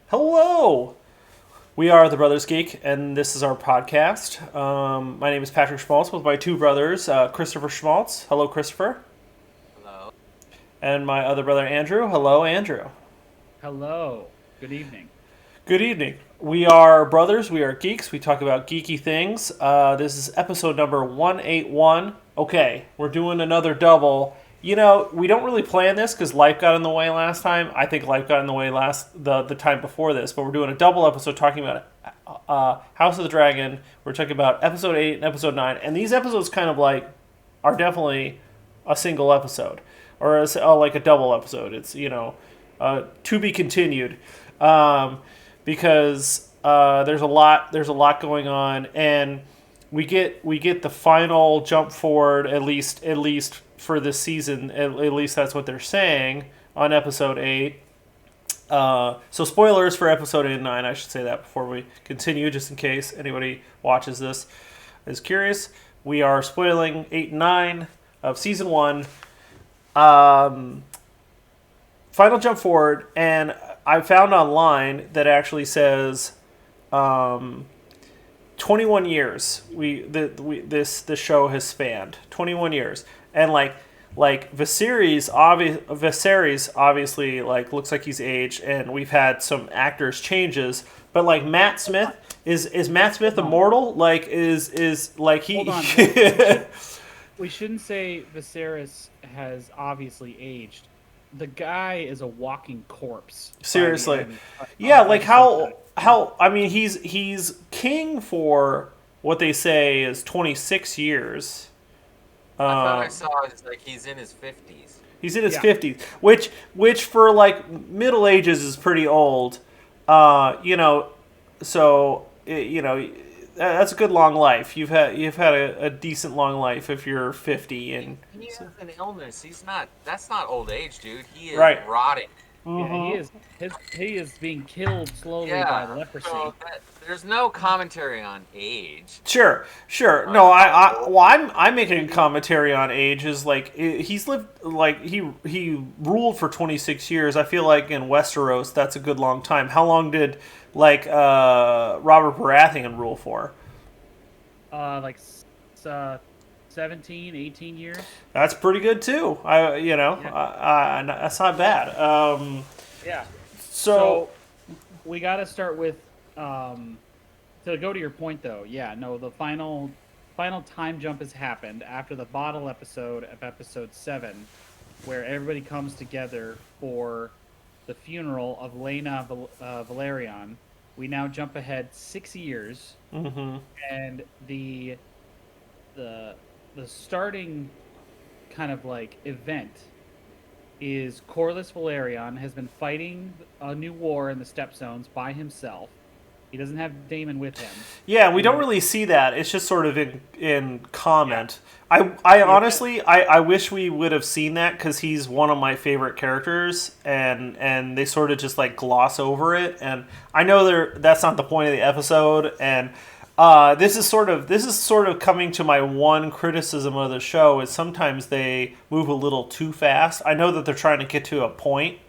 Hello! We are the Brothers Geek, and this is our podcast. My name is Patrick Schmaltz with my two brothers, Christopher Schmaltz. Hello, Christopher. Hello. And my other brother, Andrew. Hello, Andrew. Hello. Good evening. Good evening. We are brothers. We are geeks. We talk about geeky things. This is episode number 181. Okay, we're doing another double. You know, we don't really plan this because life got in the way last time. I think life got in the way the time before this, but we're doing a double episode talking about House of the Dragon. We're talking about episode 8 and episode 9, and these episodes kind of like are definitely a single episode or like a double episode. It's to be continued because there's a lot going on, and we get the final jump forward at least for this season. At least that's what they're saying on episode 8. So spoilers for episode 8 and 9. I should say that before we continue, just in case anybody watches this is curious. We are spoiling 8 and 9 of season 1. Final jump forward, and I found online that actually says 21 years this show has spanned 21 years, and like Viserys obviously like looks like he's aged, and we've had some actors changes, but like Matt Smith is Matt Smith immortal? Like is like he Hold on. We shouldn't say Viserys has obviously aged. The guy is a walking corpse. Seriously. Yeah, like how I mean he's king for what they say is 26 years. I thought I saw it's like he's in his 50s. He's in his 50s, which for like Middle Ages is pretty old. That's a good long life. You've had a decent long life if you're 50 and he has an illness. That's not old age, dude. He is right. rotting. Yeah, he is being killed slowly by leprosy. So there's no commentary on age. Sure. No, I'm making a commentary on age. Is like he's lived like he ruled for 26 years. I feel like in Westeros that's a good long time. How long did Robert Baratheon rule for? 17, 18 years. That's pretty good too. That's not bad. Yeah. So we got to start with to go to your point though. Yeah, no, the final time jump has happened after the bottle episode of episode 7, where everybody comes together for the funeral of Laena Velaryon. We now jump ahead 6 years, and the starting kind of like event is Corlys Velaryon has been fighting a new war in the Steppe Zones by himself. He doesn't have Daemon with him. Yeah, we don't really see that. It's just sort of in comment. Yeah. I honestly wish we would have seen that because he's one of my favorite characters, and they sort of just like gloss over it. And I know that's not the point of the episode, and this is sort of coming to my one criticism of the show is sometimes they move a little too fast. I know that they're trying to get to a point,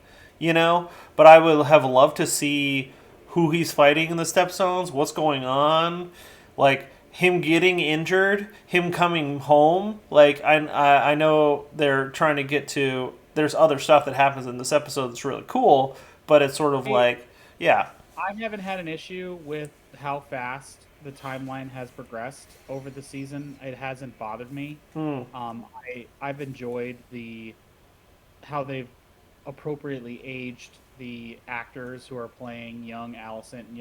but I would have loved to see who he's fighting in the Steppe Zones, what's going on, like him getting injured, him coming home. Like I know they're trying to get to. There's other stuff that happens in this episode that's really cool, but it's sort of I haven't had an issue with how fast the timeline has progressed over the season. It hasn't bothered me. I've enjoyed how they've appropriately aged the actors who are playing young Alicent and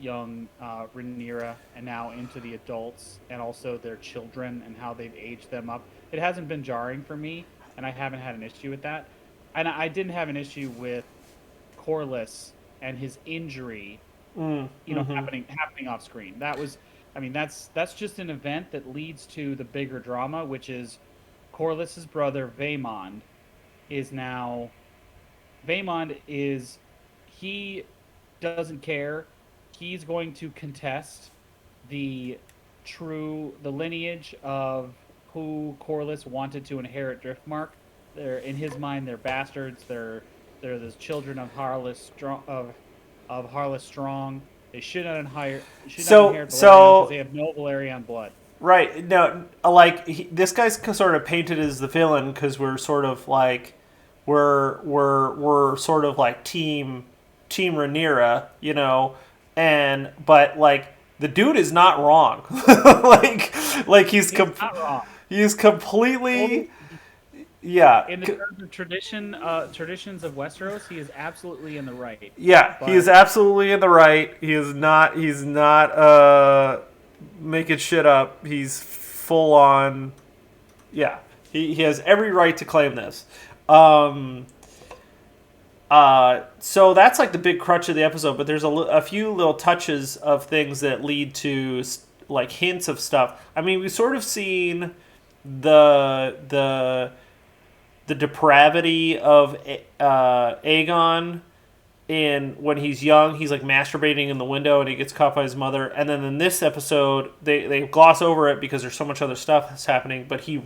young Rhaenyra, and now into the adults, and also their children and how they've aged them up. It hasn't been jarring for me, and I haven't had an issue with that. And I didn't have an issue with Corlys and his injury, happening off screen. That's just an event that leads to the bigger drama, which is Corlys's brother Vaemond he doesn't care. He's going to contest the lineage of who Corlys wanted to inherit Driftmark. In his mind, they're bastards. They're the children of of Harless Strong. They should not inherit So Valerion because they so have no Valerion blood. right, no, like this guy's sort of painted as the villain because we're sort of like we're sort of like team Rhaenyra, and but like the dude is not wrong. like He's not wrong. he's completely Totally. yeah. In the terms of traditions of Westeros, he is absolutely in the right. Yeah, he is But absolutely in the right. He's not making shit up. He's full on. Yeah, he has every right to claim this. Um, so that's like the big crutch of the episode. But there's a few little touches of things that lead to like hints of stuff. I mean, we've sort of seen the the depravity of Aegon in when he's young. He's like masturbating in the window and he gets caught by his mother. And then in this episode, they gloss over it because there's so much other stuff that's happening. But he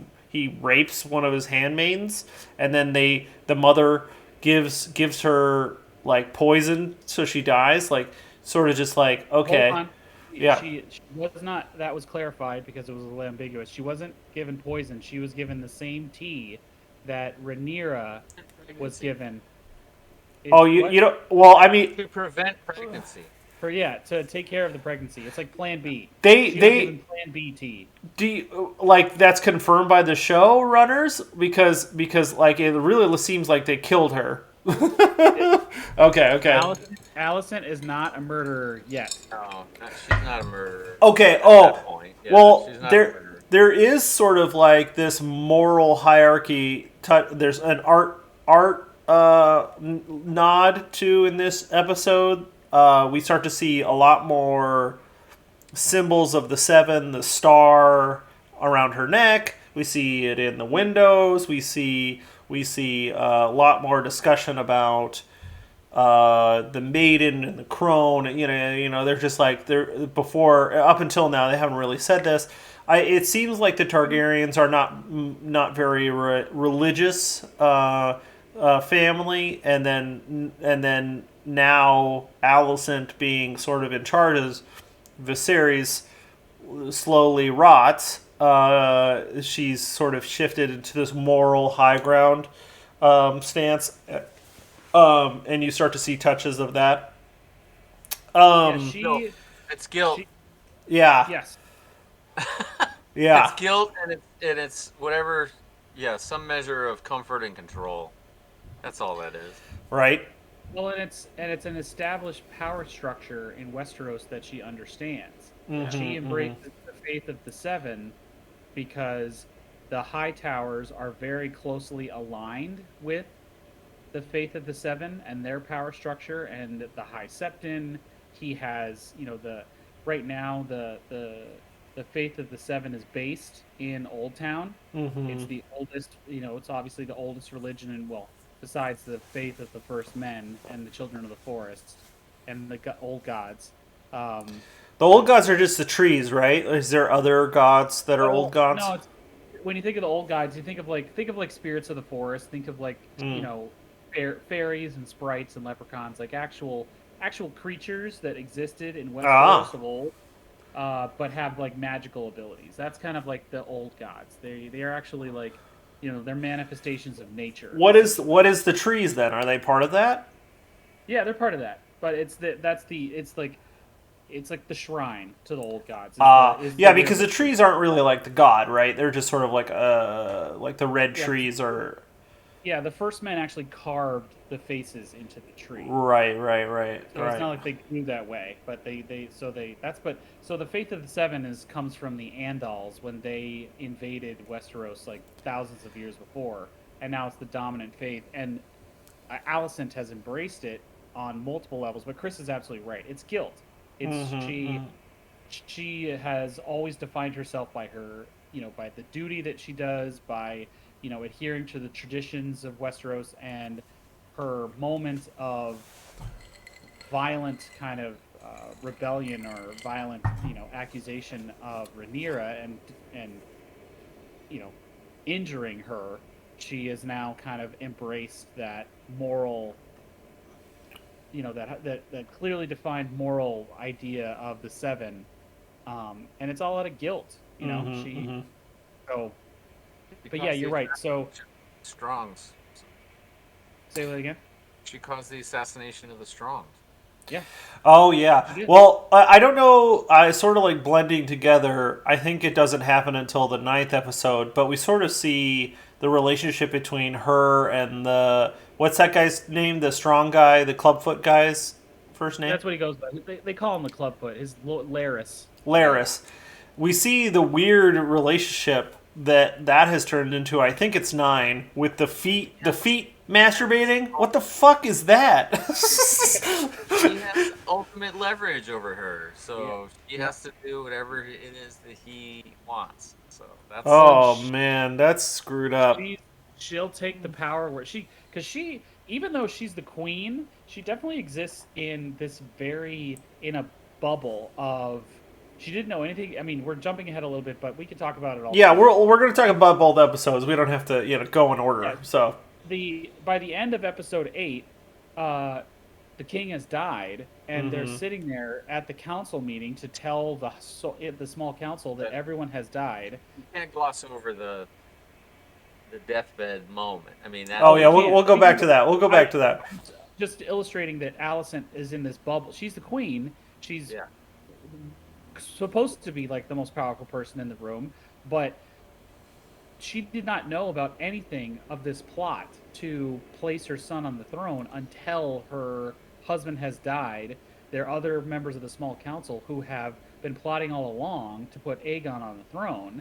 rapes one of his handmaidens, and then the mother gives her like poison so she dies. Like sort of just like hold okay, on. yeah. She was not. That was clarified because it was a little ambiguous. She wasn't given poison. She was given the same tea that Rhaenyra was given. Oh, you know. Well, I mean, To prevent pregnancy. To take care of the pregnancy. It's like Plan B. they She was they given Plan B tea. do you, like that's confirmed by the show runners because like it really seems like they killed her. Okay. Alicent is not a murderer yet. No, she's not a murderer. Okay. At Oh, that point. Yeah, well, she's not a there murderer. there is sort of like this moral hierarchy. There's an art nod to in this episode. We start to see a lot more symbols of the seven, the star around her neck. We see it in the windows. We see a lot more discussion about the maiden and the crone. They're just like they're before up until now they haven't really said this. It seems like the Targaryens are not very religious family, and then now Alicent being sort of in charge as Viserys slowly rots. She's sort of shifted into this moral high ground stance, and you start to see touches of that. It's guilt. Yeah, Yes. yeah, It's guilt, and it's whatever. Yeah, some measure of comfort and control. That's all that is. right. Well, and it's an established power structure in Westeros that she understands. She embraces the faith of the Seven because the High Towers are very closely aligned with the faith of the Seven and their power structure, and the High Septon. He has, right now the faith of the Seven is based in Old Town. It's the oldest, it's obviously the oldest religion, and well, besides the faith of the first men and the children of the forest and the old gods. The old gods are just the trees, right? Is there other gods that are old gods? No, when you think of the old gods, you think of like spirits of the forest. Think of like fairies and sprites and leprechauns, like actual creatures that existed in Westeros of old, but have like magical abilities. That's kind of like the old gods. They are actually like, they're manifestations of nature. What is the trees then? Are they part of that? Yeah, they're part of that. But it's like the shrine to the old gods. Because the trees aren't really like the god, right? They're just sort of like the red trees or. Yeah, the first men actually carved the faces into the tree. Right. So it's not like they grew that way, but so the faith of the Seven comes from the Andals when they invaded Westeros like thousands of years before, and now it's the dominant faith. And Alicent has embraced it on multiple levels, but Chris is absolutely right. It's guilt. It's she has always defined herself by her, by the duty that she does, by adhering to the traditions of Westeros, and her moments of violent kind of rebellion or violent, accusation of Rhaenyra and injuring her. She has now kind of embraced that moral that clearly defined moral idea of the Seven, and it's all out of guilt. So, but yeah, Because you're the right. So Strongs. say that again. She caused the assassination of the Strongs. Yeah. Oh, yeah. Well, I don't know. I sort of like blending together. I think it doesn't happen until the 9th episode, but we sort of see the relationship between her and what's that guy's name? The strong guy, the clubfoot guy's first name? That's what he goes by. They call him the Clubfoot. His Laris. Laris. We see the weird relationship that has turned into. I think it's 9 with the feet. The feet masturbating. What the fuck is that? He has ultimate leverage over her, so he has to do whatever it is that he wants. So that's man, that's screwed up. She'll take the power because she, even though she's the queen, she definitely exists in a bubble of. She didn't know anything. I mean, we're jumping ahead a little bit, but we can talk about it all. Yeah, we're going to talk about both episodes. We don't have to go in order. Yeah. So by the end of episode 8, the king has died, and they're sitting there at the council meeting to tell the small council that everyone has died. You can't gloss over the deathbed moment. I mean, we'll go back to that. We'll go back to that. Just illustrating that Alicent is in this bubble. She's the queen. She's supposed to be like the most powerful person in the room, but she did not know about anything of this plot to place her son on the throne until her husband has died. There are other members of the small council who have been plotting all along to put Aegon on the throne,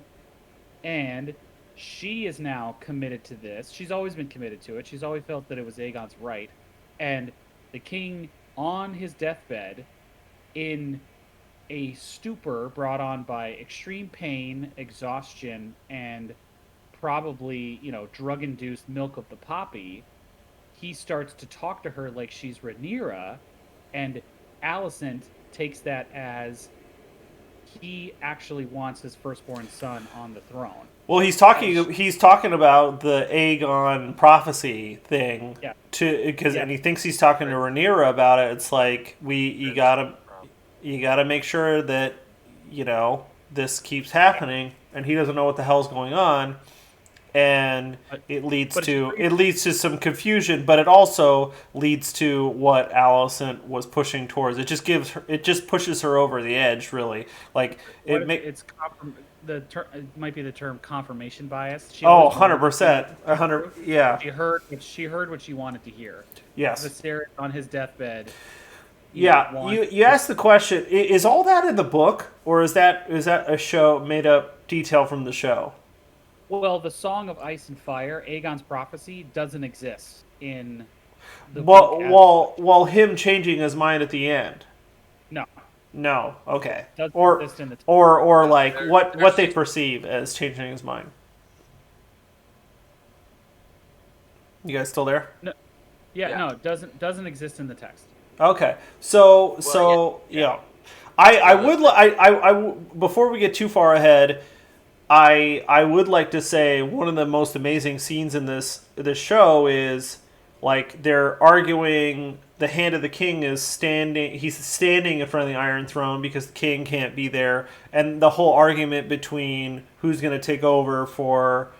and she is now committed to this. She's always been committed to it. She's always felt that it was Aegon's right, and the king on his deathbed, in a stupor brought on by extreme pain, exhaustion, and probably, drug-induced milk of the poppy, he starts to talk to her like she's Rhaenyra, and Alicent takes that as he actually wants his firstborn son on the throne. Well, he's talking about the Aegon prophecy thing, and he thinks he's talking to Rhaenyra about it. It's like you gotta make sure that this keeps happening, and he doesn't know what the hell's going on, and it leads to some confusion, but it also leads to what Alicent was pushing towards. It just pushes her over the edge, really. Like it might be the term confirmation bias. 100%, 100, yeah. She heard what she wanted to hear. Yes. Viserys on his deathbed. You asked the question: is all that in the book, or is that a show made up detail from the show? Well, the Song of Ice and Fire, Aegon's prophecy, doesn't exist in the book. While him changing his mind at the end. No. Okay. Or like what they perceive as changing his mind. You guys still there? No. Yeah. No, it doesn't exist in the text. Okay. I before we get too far ahead, I would like to say one of the most amazing scenes in this show is like they're arguing. The Hand of the King is standing. He's standing in front of the Iron Throne because the king can't be there, and the whole argument between who's going to take over for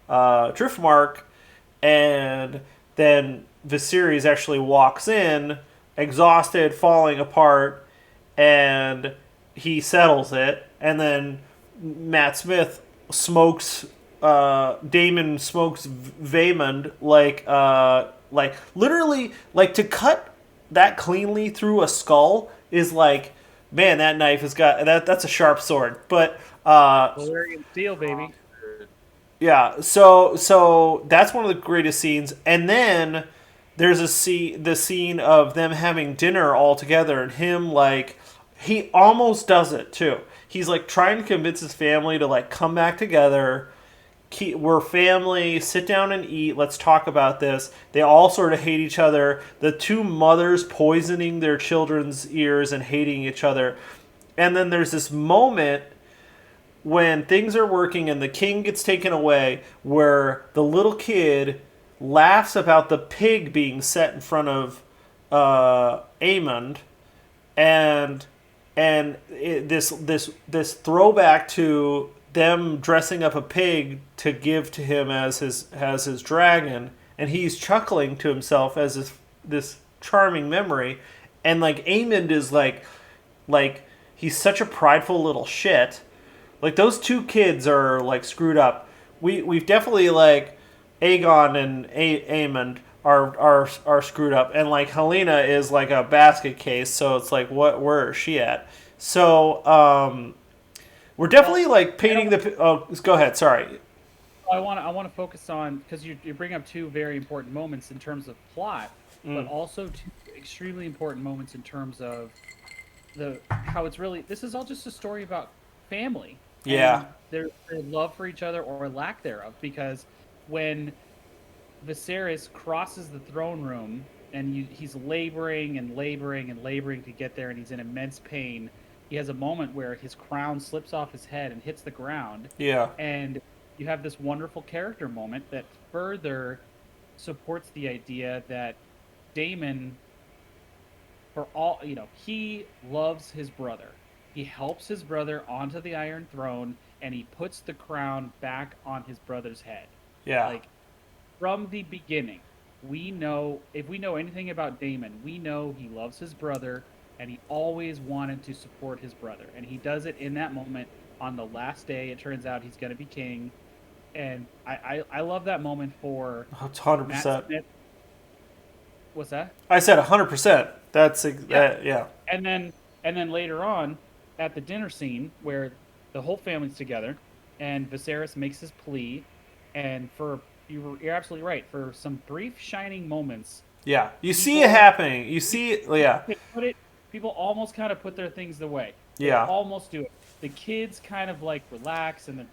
Driftmark, and then Viserys actually walks in, exhausted, falling apart, and he settles it, and then Matt Smith smokes. Daemon smokes Vaemond like literally, like to cut that cleanly through a skull is like, man, that knife has got that's a sharp sword. But Valyrian steel, baby. Yeah, so that's one of the greatest scenes. And then there's the scene of them having dinner all together, and him like he almost does it too. He's like trying to convince his family to like come back together. We're family, sit down and eat, let's talk about this. They all sort of hate each other. The two mothers poisoning their children's ears and hating each other. And then there's this moment when things are working and the king gets taken away where the little kid laughs about the pig being set in front of Aemond, and this throwback to them dressing up a pig to give to him as his dragon, and he's chuckling to himself as this charming memory, and like Aemond is like he's such a prideful little shit. Like those two kids are like screwed up. We've definitely like Aegon and Aemond are screwed up, and like Helena is like a basket case. So it's like where is she at? So we're definitely like painting the. Oh, go ahead. Sorry. I want to focus on, because you bring up two very important moments in terms of plot, but also two extremely important moments in terms of how it's really, this is all just a story about family. Yeah. Their love for each other or lack thereof, because when Viserys crosses the throne room and he's laboring and laboring and laboring to get there, and he's in immense pain. He has a moment where his crown slips off his head and hits the ground. Yeah. And you have this wonderful character moment that further supports the idea that Daemon, for all, he loves his brother. He helps his brother onto the Iron Throne, and he puts the crown back on his brother's head. Yeah. Like, from the beginning, we know, if we know anything about Daemon, we know he loves his brother, and he always wanted to support his brother. And he does it in that moment on the last day. It turns out he's going to be king. And I love that moment for 100%. What's that? I said 100%. That's yeah. And then later on, at the dinner scene where the whole family's together, and Viserys makes his plea, and you're absolutely right. For some brief shining moments, Yeah, you see it happening. You see, yeah. People almost kind of put their things away. Yeah. They almost do it. The kids kind of like relax, and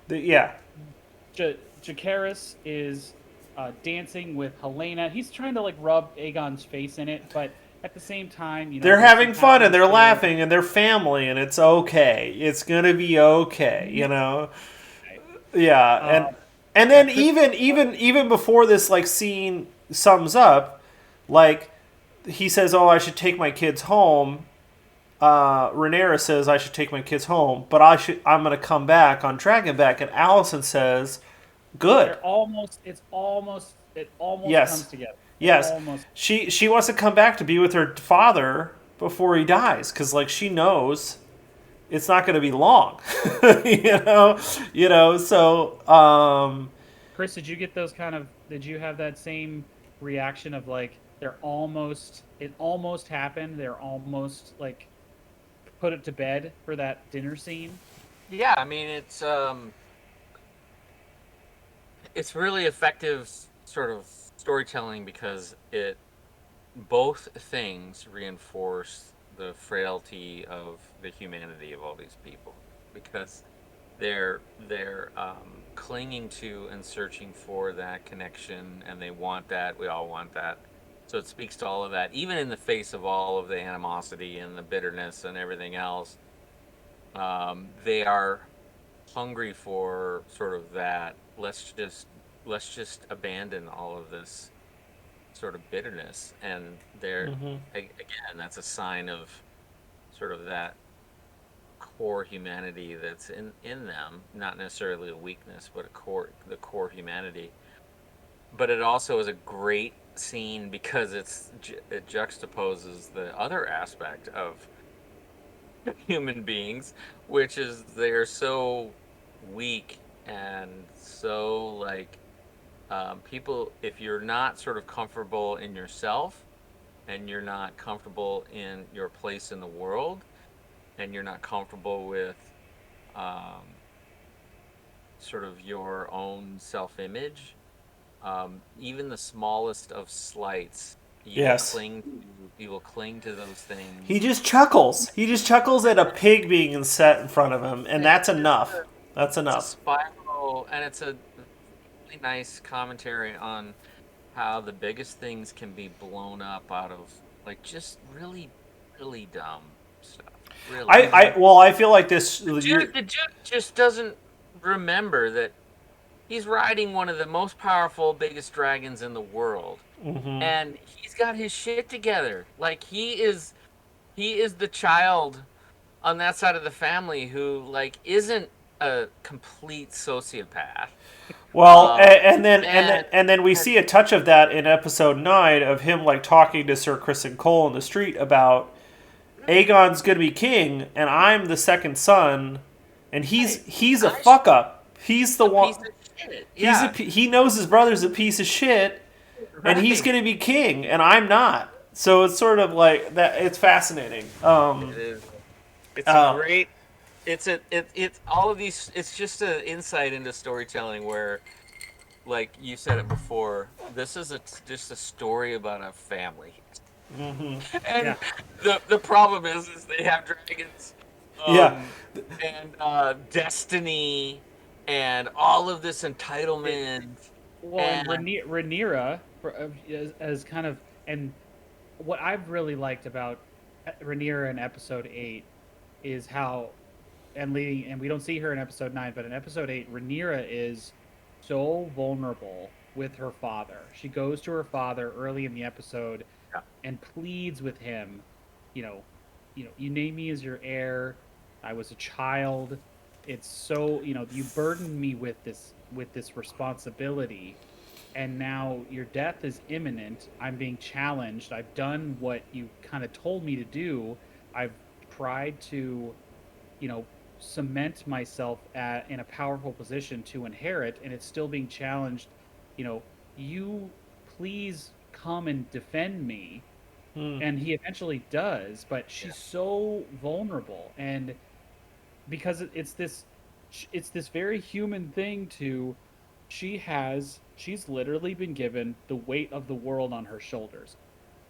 Yeah. Jacaerys is dancing with Helena. He's trying to like rub Aegon's face in it, but at the same time, they're having fun and they're laughing and they're family and it's okay. It's gonna be okay, Yeah, and then even before this like scene sums up, like he says, "Oh, I should take my kids home." Rhaenyra says, "I should take my kids home, but I'm gonna come back on Dragonback," and Alicent says, "Good." It almost Yes. comes together. Yes, Almost. she wants to come back to be with her father before he dies, because like she knows it's not going to be long, So, Chris, did you get those did you have that same reaction of like it almost happened? They're almost like put it to bed for that dinner scene. Yeah, I mean it's really effective sort of storytelling, because both things reinforce the frailty of the humanity of all these people, because they're clinging to and searching for that connection, and they want that. We all want that. So it speaks to all of that, even in the face of all of the animosity and the bitterness and everything else. They are hungry for sort of that. Let's just abandon all of this sort of bitterness, and again, that's a sign of sort of that core humanity that's in them, not necessarily a weakness, but the core humanity. But it also is a great scene because it juxtaposes the other aspect of human beings, which is they're so weak and so like people, if you're not sort of comfortable in yourself, and you're not comfortable in your place in the world, and you're not comfortable with sort of your own self-image, even the smallest of slights, you will cling to those things. He just chuckles. He just chuckles at a pig being set in front of him, and that's enough. That's enough. It's a spiral, and it's a really nice commentary on how the biggest things can be blown up out of like just really, really dumb stuff. Really. I feel like this. The Duke just doesn't remember that he's riding one of the most powerful, biggest dragons in the world, and he's he's got his shit together. Like he is the child on that side of the family who like isn't a complete sociopath. Well, And and then we see a touch of that in episode 9 of him like talking to Sir Chris and Cole in the street about Aegon's gonna be king, and I'm the second son, and he's a fuck up. He's the one. piece of shit. Yeah. He knows his brother's a piece of shit, and he's Right. gonna be king, and I'm not. So it's sort of like that. It's fascinating. It is. It's a great. It's all of these. It's just an insight into storytelling where, like you said it before, this is just a story about a family. And the problem is they have dragons. Yeah. And destiny, and all of this entitlement. Well, and Rhaenyra as kind of, and what I've really liked about Rhaenyra in episode 8 is how, and we don't see her in episode 9, but in episode 8, Rhaenyra is so vulnerable with her father. She goes to her father early in the episode and pleads with him, you name me as your heir. I was a child. It's so, you burdened me with this responsibility, and now your death is imminent. I'm being challenged. I've done what you kind of told me to do. I've tried to, cement myself in a powerful position to inherit, and it's still being challenged. You please come and defend me. And he eventually does, but she's so vulnerable, and because it's this very human thing to, she's literally been given the weight of the world on her shoulders.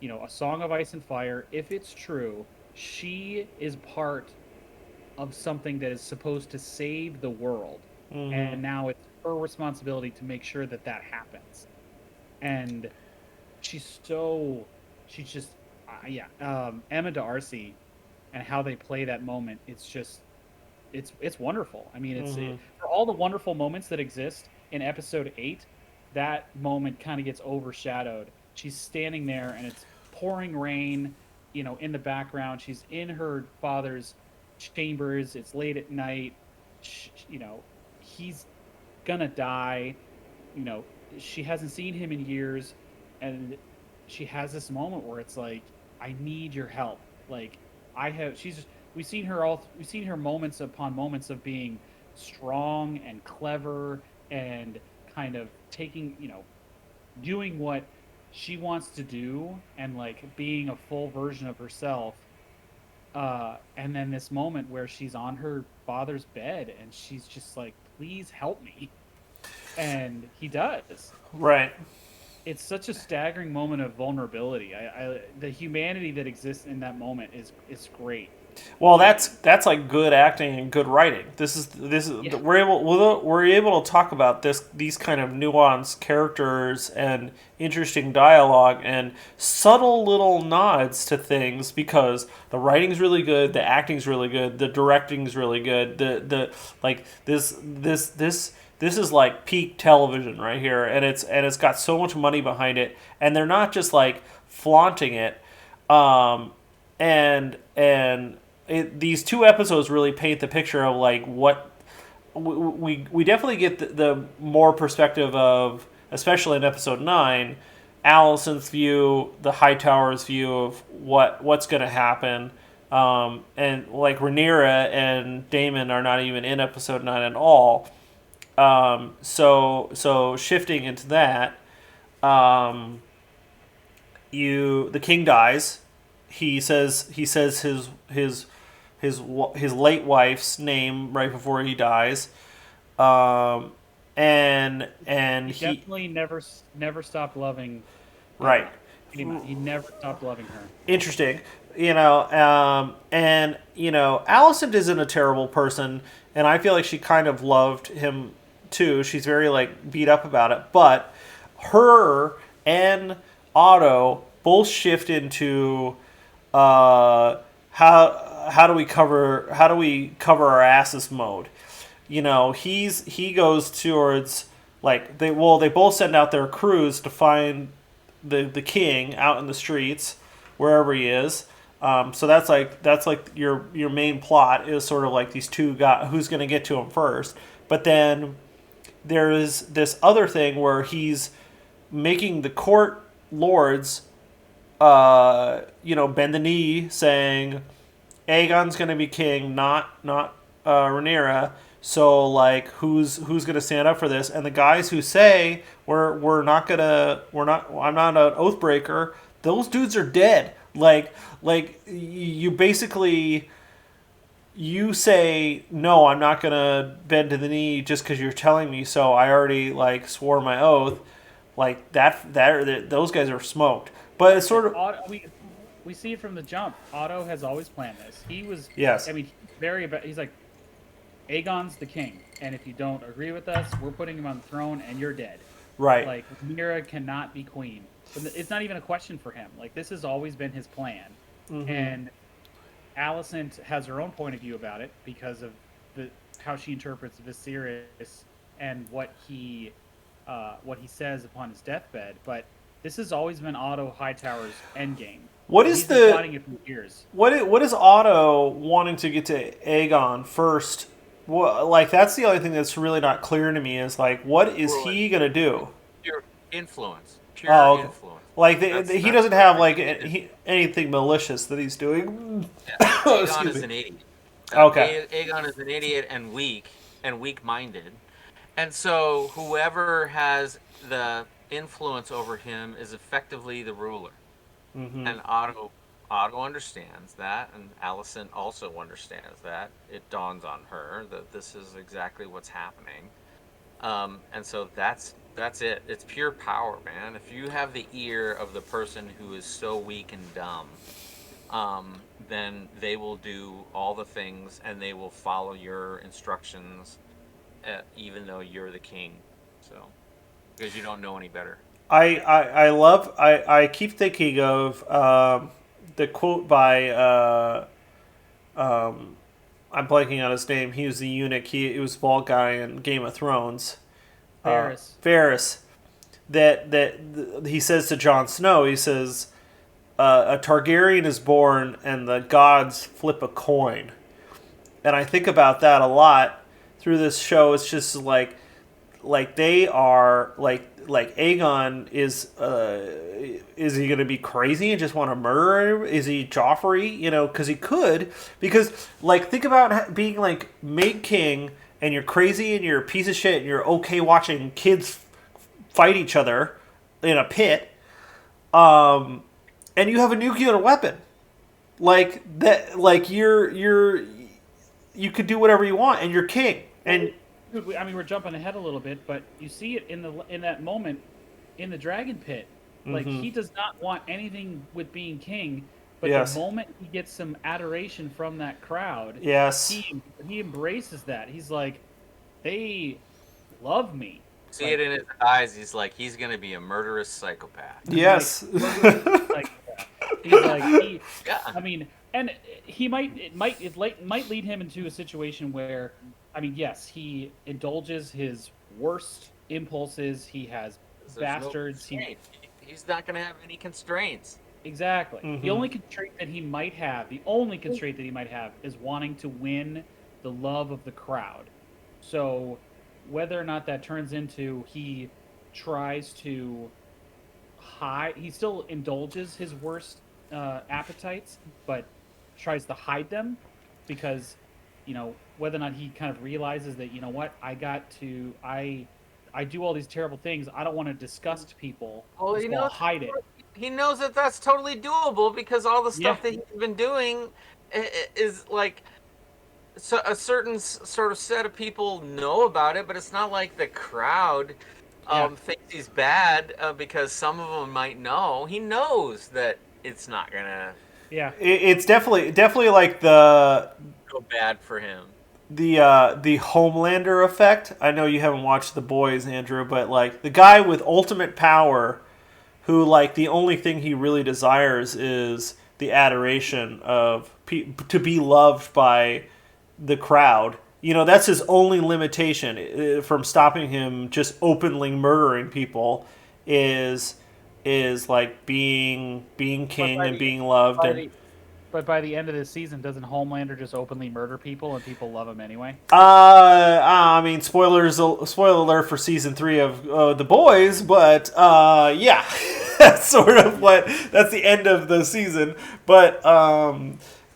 A Song of Ice and Fire, if it's true, she is part of something that is supposed to save the world. And now it's her responsibility to make sure that happens. And she's just Emma D'Arcy and how they play that moment, it's wonderful. I mean, for all the wonderful moments that exist in episode 8, that moment kind of gets overshadowed. She's standing there and it's pouring rain, in the background. She's in her father's chambers. It's late at night. He's gonna die. She hasn't seen him in years, and she has this moment where it's like, I need your help. Like, we've seen her moments upon moments of being strong and clever and kind of taking, doing what she wants to do and like being a full version of herself. And then this moment where she's on her father's bed and she's just like, please help me. And he does. Right. It's such a staggering moment of vulnerability. The humanity that exists in that moment is great. Well, that's like good acting and good writing. This is we're able to talk about these kind of nuanced characters and interesting dialogue and subtle little nods to things because the writing's really good, the acting's really good, the directing's really good. The like this is like peak television right here, and it's got so much money behind it, and they're not just like flaunting it. These 2 episodes really paint the picture of like what we definitely get the more perspective of, especially in episode 9, Alicent's view, the Hightower's view of what's going to happen, and like Rhaenyra and Daemon are not even in episode 9 at all. So shifting into that, the king dies. He says his late wife's name right before he dies, and he definitely never stopped loving. Right. He never stopped loving her. Interesting. Alicent isn't a terrible person, and I feel like she kind of loved him too. She's very like beat up about it, but her and Otto both shift into how do we cover our asses mode. He goes towards like they both send out their crews to find the king out in the streets wherever he is. So that's like your main plot is sort of like these two guys, who's going to get to him first. But then there is this other thing where he's making the court lords, bend the knee, saying Aegon's going to be king, not Rhaenyra. So like, who's going to stand up for this? And the guys who say I'm not an oath breaker. Those dudes are dead. Like you basically, you say no, I'm not gonna bend to the knee just because you're telling me so. I already like swore my oath. Like that those guys are smoked. But it's sort of we see it from the jump. Otto has always planned this. He was yes. I mean, he's like, Aegon's the king, and if you don't agree with us, we're putting him on the throne, and you're dead. Right. Like, Rhaenyra cannot be queen. It's not even a question for him. Like, this has always been his plan. Mm-hmm. And Alicent has her own point of view about it because of how she interprets Viserys and what he says upon his deathbed. But this has always been Otto Hightower's endgame. He's been plotting it for years. What is Otto wanting to get to Aegon first? Well, like, that's the only thing that's really not clear to me is like, what is he gonna do? Pure influence. Influence. Like he doesn't have like anything malicious that he's doing. Yeah. Aegon is an idiot. Okay. Aegon is an idiot and weak-minded, and so whoever has the influence over him is effectively the ruler. Mm-hmm. And Otto understands that, and Alicent also understands that. It dawns on her that this is exactly what's happening, and so that's it. It's pure power, man. If you have the ear of the person who is so weak and dumb, then they will do all the things and they will follow your instructions, even though you're the king. So, because you don't know any better. I keep thinking of the quote by I'm blanking on his name. He was the eunuch. He was the bald guy in Game of Thrones. Varys. That he says to Jon Snow. He says, "A Targaryen is born, and the gods flip a coin." And I think about that a lot through this show. It's just like they are like Aegon is he going to be crazy and just want to murder him? Is he Joffrey? Because he could. Because like, think about being like made king and you're crazy and you're a piece of shit and you're okay watching kids fight each other in a pit, and you have a nuclear weapon like that. Like you could do whatever you want and you're king. And I mean, we're jumping ahead a little bit, but you see it in that moment in the dragon pit. Like, he does not want anything with being king, but the moment he gets some adoration from that crowd, he embraces that. He's like, they love me. See it in his eyes. He's like, he's gonna be a murderous psychopath. Yes. I mean, and it might lead him into a situation where, I mean, yes, he indulges his worst impulses. He has bastards. He's not going to have any constraints. Exactly. Mm-hmm. The only constraint that he might have is wanting to win the love of the crowd. So whether or not that turns into he tries to hide, he still indulges his worst appetites, but tries to hide them because, whether or not he kind of realizes that, I do all these terrible things. I don't want to disgust people. Well, I'll hide it. He knows that that's totally doable because all the stuff that he's been doing is like, so a certain sort of set of people know about it, but it's not like the crowd thinks he's bad because some of them might know. He knows that it's not gonna. Yeah, it's definitely like the go bad for him. The Homelander effect. I know you haven't watched The Boys, Andrew, but like the guy with ultimate power, who like the only thing he really desires is the adoration of to be loved by the crowd. That's his only limitation from stopping him just openly murdering people is is like being king and being loved. But by the end of this season, doesn't Homelander just openly murder people and people love him anyway? I mean, spoiler alert for season 3 of The Boys, but yeah, that's sort of that's the end of the season. But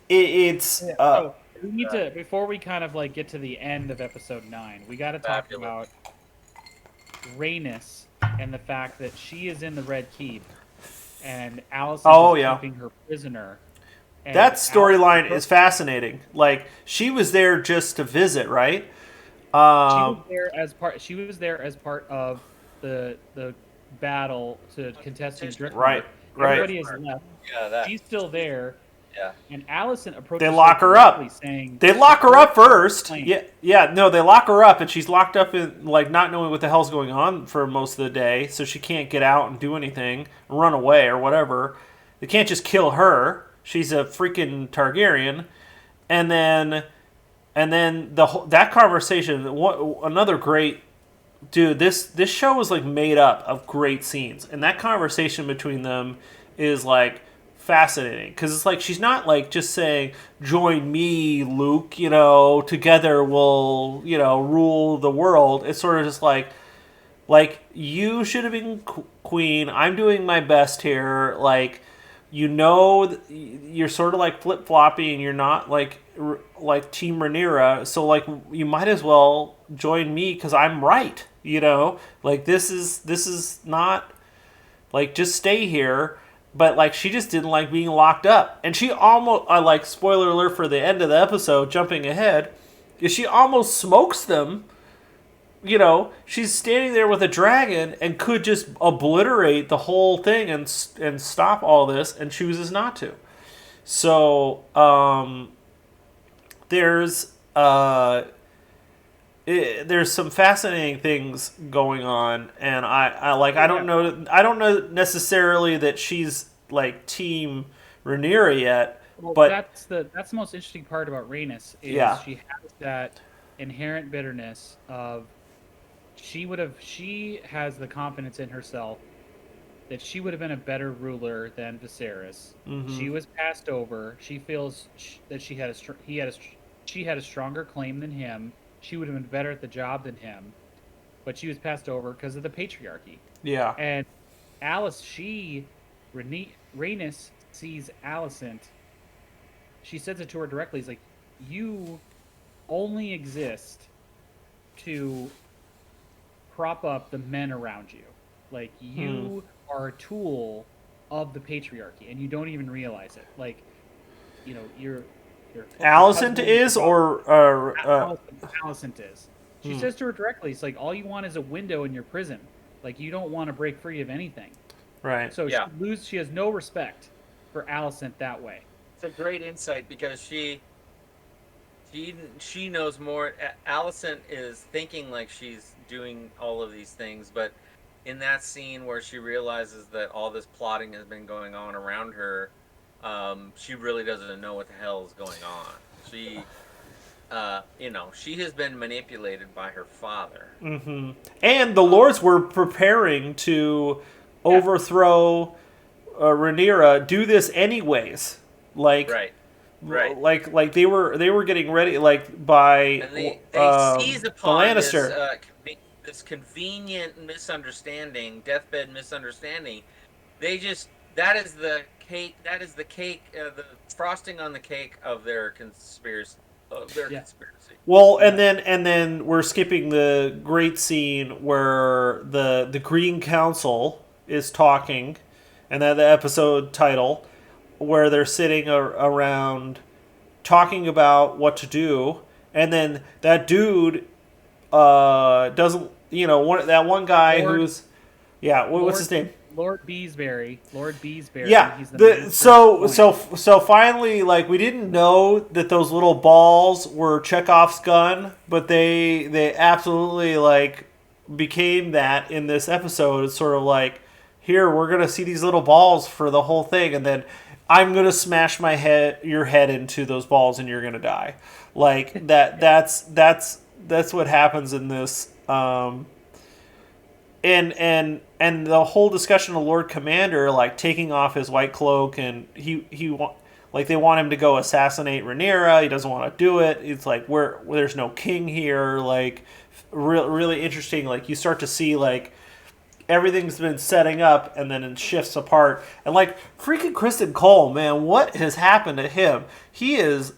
it's so we need to, before we kind of like get to the end of episode 9, we got to talk about Rhaenys and the fact that she is in the Red Keep and Allison is keeping her prisoner. And that storyline is fascinating. Like, she was there just to visit, right? She was there as part of the battle to contesting Driftmark. Right. Everybody has left. Yeah, she's still there. Yeah. And Allison approaches. They lock her up. They lock her up first. Complaint. Yeah. No, they lock her up, and she's locked up in like not knowing what the hell's going on for most of the day, so she can't get out and do anything, run away or whatever. They can't just kill her. She's a freaking Targaryen, and then that conversation. Another great dude. This show was like made up of great scenes, and that conversation between them is like fascinating because it's like she's not like just saying join me, Luke, together we'll rule the world. It's sort of just like you should have been queen, I'm doing my best here, like you're sort of like flip-floppy and you're not like Team Rhaenyra, so like you might as well join me because I'm right, like this is not like just stay here. But, like, she just didn't like being locked up. And she almost, spoiler alert for the end of the episode, jumping ahead, is she almost smokes them. She's standing there with a dragon and could just obliterate the whole thing and stop all this and chooses not to. So, there's some fascinating things going on, and I don't know necessarily that she's like Team Rhaenyra yet. Well, but that's the most interesting part about Rhaenys is she has that inherent bitterness of she has the confidence in herself that she would have been a better ruler than Viserys. Mm-hmm. She was passed over. She feels that she had a stronger claim than him. She would have been better at the job than him, but she was passed over because of the patriarchy. Yeah. And Rhaenys sees Alicent. She says it to her directly. It's like, you only exist to prop up the men around you. Like, you are a tool of the patriarchy, and you don't even realize it. Like, you're Alicent is, or Alicent is. She says to her directly, "It's like all you want is a window in your prison. Like you don't want to break free of anything." Right. So she has no respect for Alicent that way. It's a great insight because she knows more. Alicent is thinking like she's doing all of these things, but in that scene where she realizes that all this plotting has been going on around her. She really doesn't know what the hell is going on. She, she has been manipulated by her father. Mm-hmm. And the lords were preparing to overthrow Rhaenyra, do this anyways. Like, right. Like they were getting ready, like by and they seize upon the Lannister. This convenient misunderstanding, deathbed misunderstanding. That is the cake. That is the cake. The frosting on the cake of their conspiracy. Conspiracy. Well, and then we're skipping the great scene where the Green Council is talking, and then the episode title, where they're sitting around talking about what to do, and then that dude doesn't. That one guy who's what's his name? Lord Beesbury. Yeah. He's So finally, like, we didn't know that those little balls were Chekhov's gun, but they absolutely like became that in this episode. It's sort of like, here, we're gonna see these little balls for the whole thing, and then I'm gonna smash your head into those balls, and you're gonna die. Like that. That's what happens in this and the whole discussion of Lord Commander like taking off his white cloak, and like they want him to go assassinate Rhaenyra. He doesn't want to do it. It's like where there's no king here. Like really interesting. Like you start to see like everything's been setting up and then it shifts apart. And like freaking Kristen Cole, man, what has happened to him? He's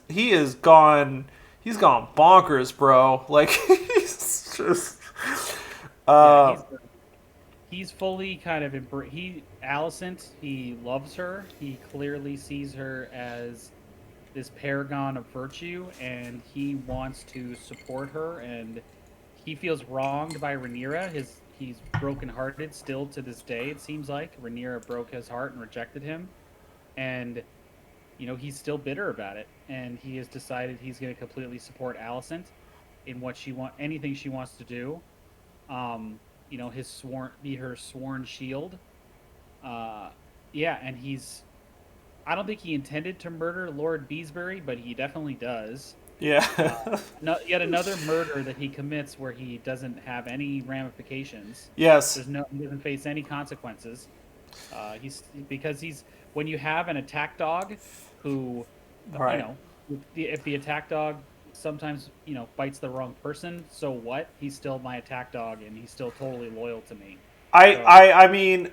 gone bonkers, bro. Like he's just he's fully kind of Alicent, he loves her. He clearly sees her as this paragon of virtue, and he wants to support her, and he feels wronged by Rhaenyra. He's brokenhearted still to this day, it seems like. Rhaenyra broke his heart and rejected him. And, he's still bitter about it. And he has decided he's going to completely support Alicent in what anything she wants to do. Be her sworn shield. And I don't think he intended to murder Lord Beesbury, but he definitely does. Yeah. Yet another murder that he commits where he doesn't have any ramifications. Yes. He doesn't face any consequences. When you have an attack dog who, right. if the attack dog sometimes, bites the wrong person, so what? He's still my attack dog, and he's still totally loyal to me. I mean,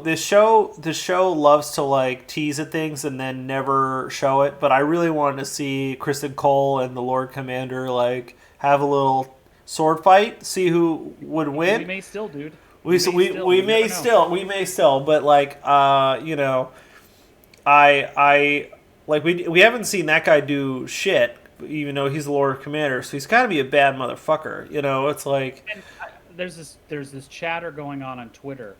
this show loves to like tease at things and then never show it. But I really wanted to see Kristen Cole and the Lord Commander like have a little sword fight, see who would win. We may still, dude. We may still. But like, I like we haven't seen that guy do shit, even though he's the Lord Commander. So he's got to be a bad motherfucker. It's like. There's this chatter going on Twitter.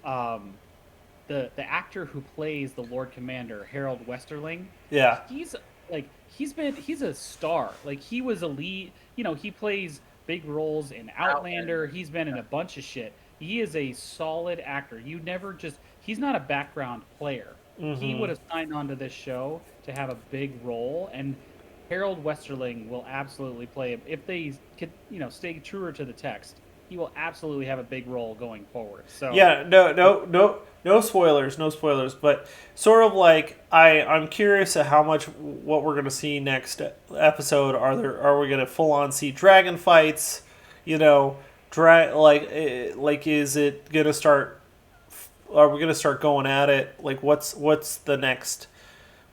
The actor who plays the Lord Commander, Harold Westerling. Yeah. He's a star. Like he was a lead. He plays big roles in Outlander. He's been in a bunch of shit. He is a solid actor. He's not a background player. Mm-hmm. He would have signed on to this show to have a big role, and Harold Westerling will absolutely play him if they could, stay truer to the text. He will absolutely have a big role going forward. So yeah, no spoilers, but sort of like I'm curious at how much what we're gonna see next episode. Are we gonna full on see dragon fights? Is it gonna start? Are we gonna start going at it? Like what's the next?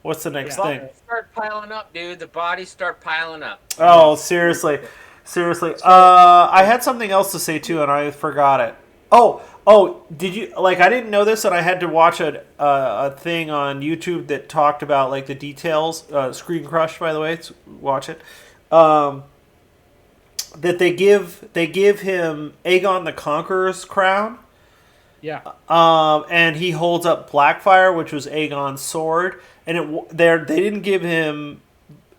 What's the next thing? Start piling up, dude. The bodies start piling up. Oh, seriously. I had something else to say too, and I forgot it. Oh, did you like? I didn't know this, and I had to watch a thing on YouTube that talked about like the details. Screen Crush, by the way, watch it. That they give him Aegon the Conqueror's crown. Yeah. And he holds up Blackfire, which was Aegon's sword, and they didn't give him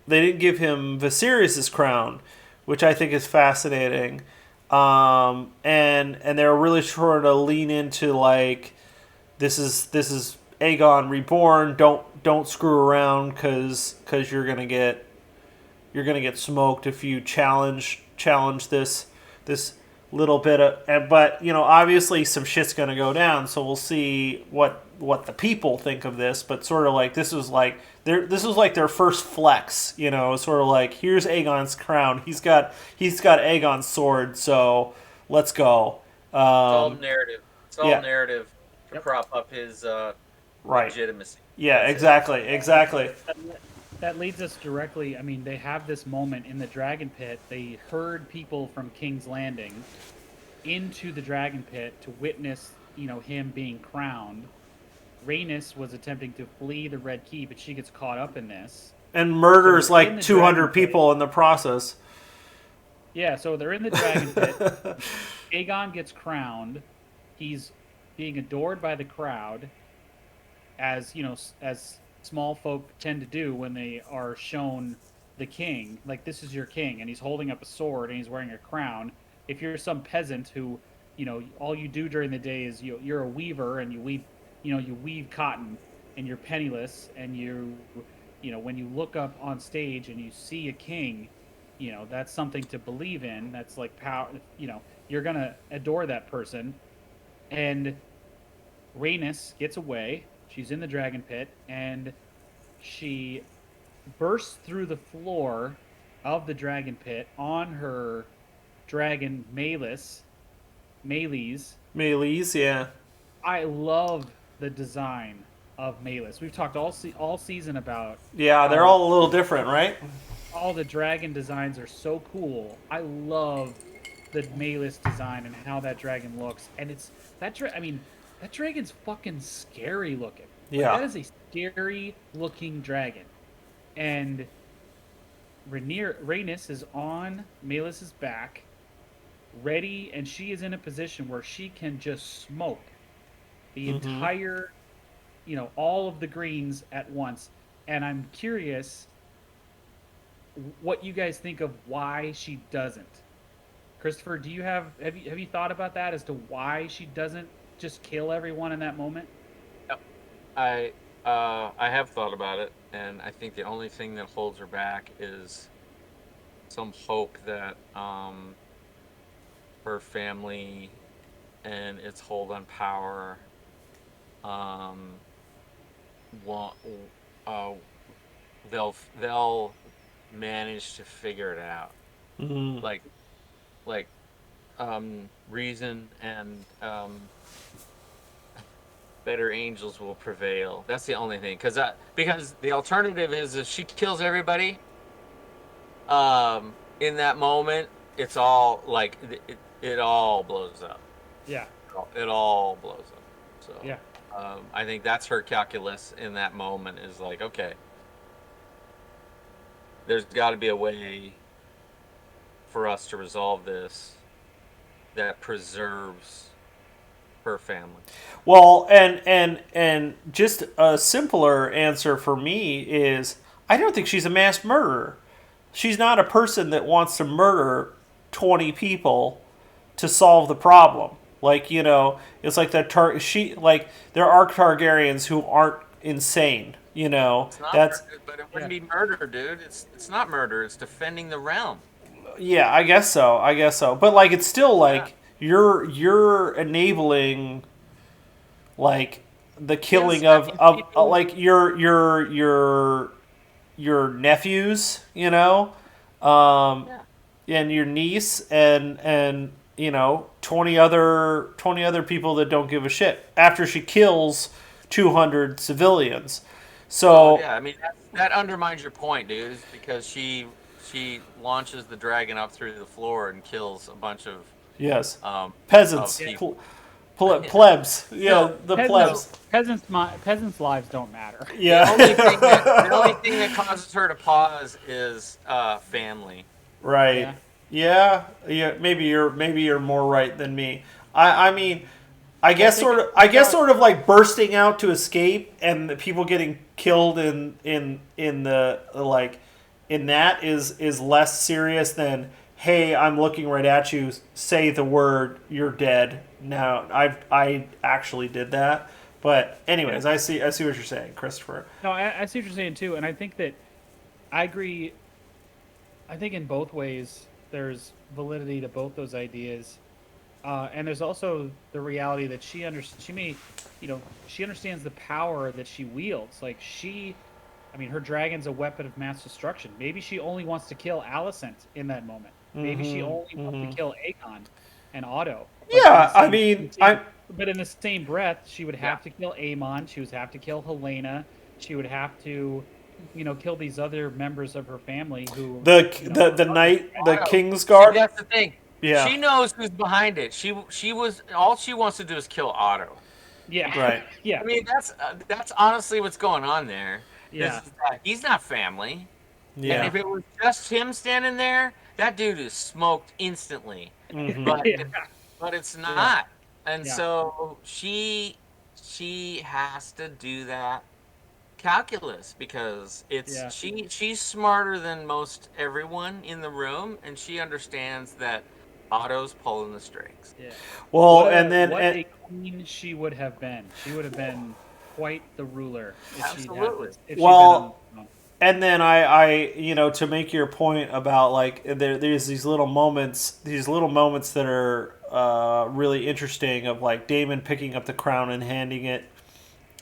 Viserys' crown, which I think is fascinating. And they're really trying to lean into like this is Aegon reborn. Don't screw around because you're gonna get smoked if you challenge this little bit of. But obviously some shit's gonna go down. So we'll see what the people think of this. But sort of like this was like their first flex, sort of like here's Aegon's crown. He's got Aegon's sword, so let's go. It's all narrative. It's all narrative to prop up his legitimacy. Yeah, exactly. That leads us directly. I mean, they have this moment in the Dragon Pit. They herd people from King's Landing into the Dragon Pit to witness, him being crowned. Rhaenys was attempting to flee the Red Keep, but she gets caught up in this. And murders like 200 people in the process. Yeah, so they're in the Dragon Pit. Aegon gets crowned. He's being adored by the crowd, as small folk tend to do when they are shown the king. Like, this is your king, and he's holding up a sword, and he's wearing a crown. If you're some peasant who, all you do during the day is you're a weaver, and you weave cotton, and you're penniless, and when you look up on stage and you see a king, that's something to believe in. That's like power, you're gonna adore that person. And Rhaenys gets away. She's in the dragon pit, and she bursts through the floor of the dragon pit on her dragon Melees. Melees, yeah. I love the design of Melees. We've talked all season about Yeah, they're how all a little different, right? all the dragon designs are so cool. I love the Melees design and how that dragon looks. And it's that dragon's fucking scary looking. Like, Yeah. that is a scary looking dragon. And Rhaenys is on Melees' back, ready, and she is in a position where she can just smoke the entire, all of the greens at once. And I'm curious what you guys think of why she doesn't. Christopher, do you have you thought about that as to why she doesn't just kill everyone in that moment? Yep. I have thought about it, and I think the only thing that holds her back is some hope that her family and its hold on power won't, they'll manage to figure it out. Mm-hmm. Like reason and better angels will prevail. That's the only thing, because the alternative is if she kills everybody in that moment, it's all like it all blows up. Yeah. It all blows up. So Yeah. I think that's her calculus in that moment, is like, okay, there's got to be a way for us to resolve this that preserves her family. Well, and just a simpler answer for me is I don't think she's a mass murderer. She's not a person that wants to murder 20 people to solve the problem. Like, it's like that there are Targaryens who aren't insane, It's not That's murder, but it wouldn't be murder, dude. It's not murder. It's defending the realm. yeah, I guess so. But like it's still like you're enabling like the killing Yes, of people- like your nephews, and your niece and 20 other people that don't give a shit after she kills 200 civilians. So yeah, I mean that undermines your point, dude. Is because she launches the dragon up through the floor and kills a bunch of yes, um peasants, of people. plebs, yeah, the plebs. Peasants' lives don't matter. Yeah. The only thing that causes her to pause is family. Right. Yeah. Maybe you're more right than me. I mean, I guess sort of like bursting out to escape and the people getting killed in the like in that is less serious than, hey, I'm looking right at you, say the word, you're dead. Now I actually did that. But anyways, I see what you're saying, Christopher. No, I see what you're saying too, and I think that I agree. I think in both ways there's validity to both those ideas, and there's also the reality that she understands the power that she wields. Like her dragon's a weapon of mass destruction. Maybe she only wants to kill Alicent in that moment. Maybe she only wants to kill Aegon and Otto. But in the same breath, she would have to kill Aemon. She would have to kill Helena. She would have to, kill these other members of her family who the Kingsguard. See, that's the thing. Yeah. She knows who's behind it. She was all she wants to do is kill Otto. Yeah. Right. Yeah. I mean, that's honestly what's going on there. Yeah. He's not family. Yeah. And if it was just him standing there, that dude is smoked instantly. Mm-hmm. But it's not. And Yeah. so she has to do that calculus because she's smarter than most everyone in the room, and she understands that Otto's pulling the strings. Yeah. Well, what a queen she would have been. She would have been quite the ruler. Absolutely. If she'd been on the throne. And then I to make your point about like there's these little moments that are really interesting of like Daemon picking up the crown and handing it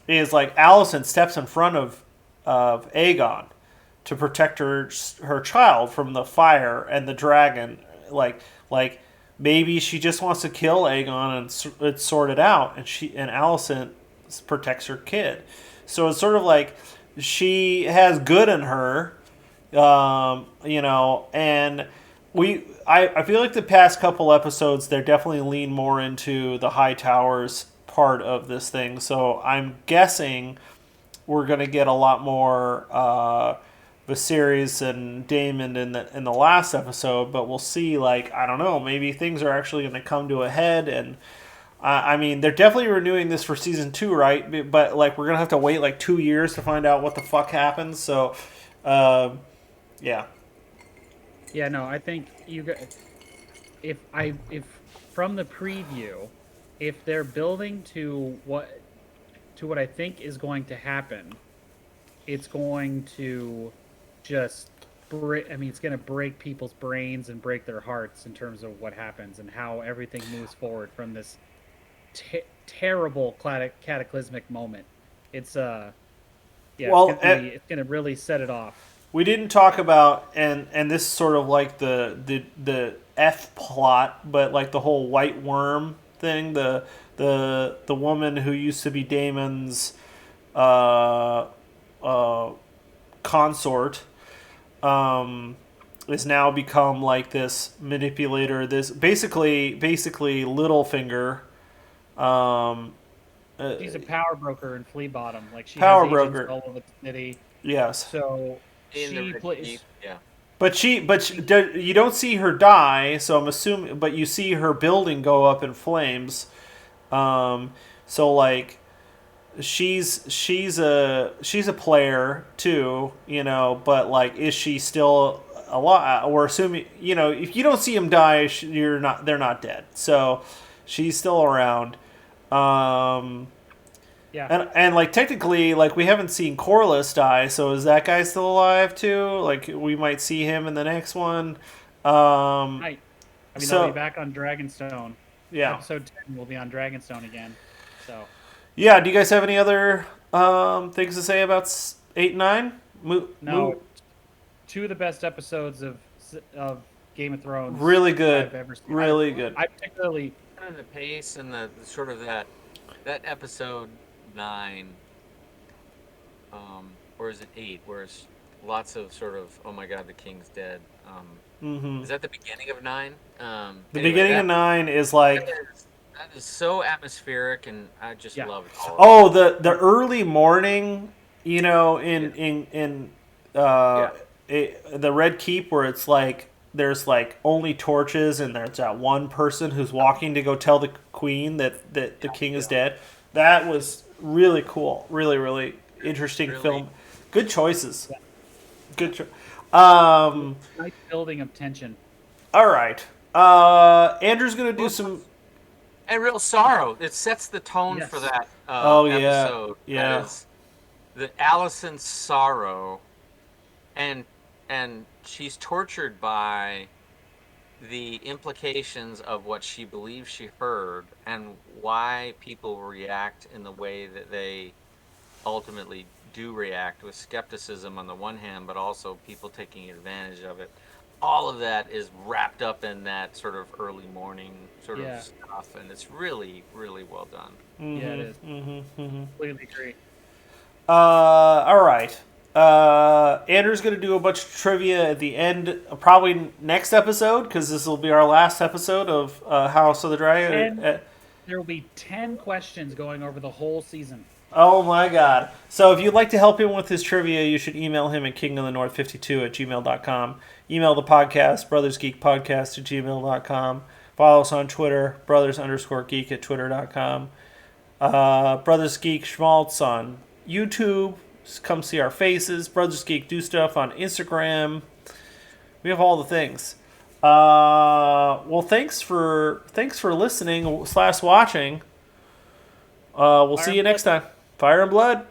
is like Alicent steps in front of Aegon to protect her child from the fire and the dragon. Like maybe she just wants to kill Aegon and it's sorted out, and Alicent protects her kid. So it's sort of like she has good in her, and I feel like the past couple episodes they're definitely lean more into the High Towers part of this thing. So I'm guessing we're gonna get a lot more Viserys and Daemon in the last episode, but we'll see. Like I don't know, maybe things are actually gonna come to a head and. I mean, they're definitely renewing this for season 2, right? But like, we're gonna have to wait like 2 years to find out what the fuck happens. So, yeah. Yeah, no, I think if from the preview, if they're building to what I think is going to happen, it's going to just it's going to break people's brains and break their hearts in terms of what happens and how everything moves forward from this terrible cataclysmic moment. It's well, it's gonna really set it off. We didn't talk about and this is sort of like the F plot, but like the whole White Worm thing. The woman who used to be Daemon's consort has now become like this manipulator. This basically Littlefinger. She's a power broker in Flea Bottom. Like she power has broker all over the city. Yes. So she plays. Yeah. But you don't see her die. So I'm assuming. But you see her building go up in flames. So like, she's a player too. But like, is she still alive? We're assuming. If you don't see him die, they're not dead. So she's still around. Yeah. And like technically, like we haven't seen Corlys die, so is that guy still alive too? Like we might see him in the next one. Right. They'll be back on Dragonstone. Yeah. Episode 10 will be on Dragonstone again. So. Yeah. Do you guys have any other things to say about 8 and 9? No. 2 of the best episodes of Game of Thrones. Really good. I've ever seen. Really good. I particularly. The pace and the sort of that episode 9, or is it 8, where it's lots of sort of, oh my god, the king's dead. Is that the beginning of 9? The beginning of 9 is like that is so atmospheric, and I just love it. Oh, the early morning, in the Red Keep, where it's like. There's like only torches, and there's that one person who's walking to go tell the queen that the king is dead. That was really cool. Really, really interesting film. Good choices. Good. Nice building of tension. All right. Andrew's gonna do some. And real sorrow. It sets the tone for that episode. Yeah. That is the Alicent's sorrow, and she's tortured by the implications of what she believes she heard and why people react in the way that they ultimately do react, with skepticism on the one hand, but also people taking advantage of it. All of that is wrapped up in that sort of early morning sort of stuff, and it's really, really well done. Mm-hmm. Yeah, it is. Completely agree. All right. Andrew's going to do a bunch of trivia at the end, probably next episode, because this will be our last episode of House of the Dragon. There will be 10 questions going over the whole season. Oh my god. So if you'd like to help him with his trivia, you should email him at kingofthenorth52@gmail.com. Email the podcast, brothersgeekpodcast@gmail.com. Follow us on Twitter, brothers_geek at twitter.com. Brothers Geek Schmaltz on YouTube. Come see our faces. Brothers Geek do stuff on Instagram. We have all the things. Well, thanks for listening / watching. We'll see you next time. Fire and Blood.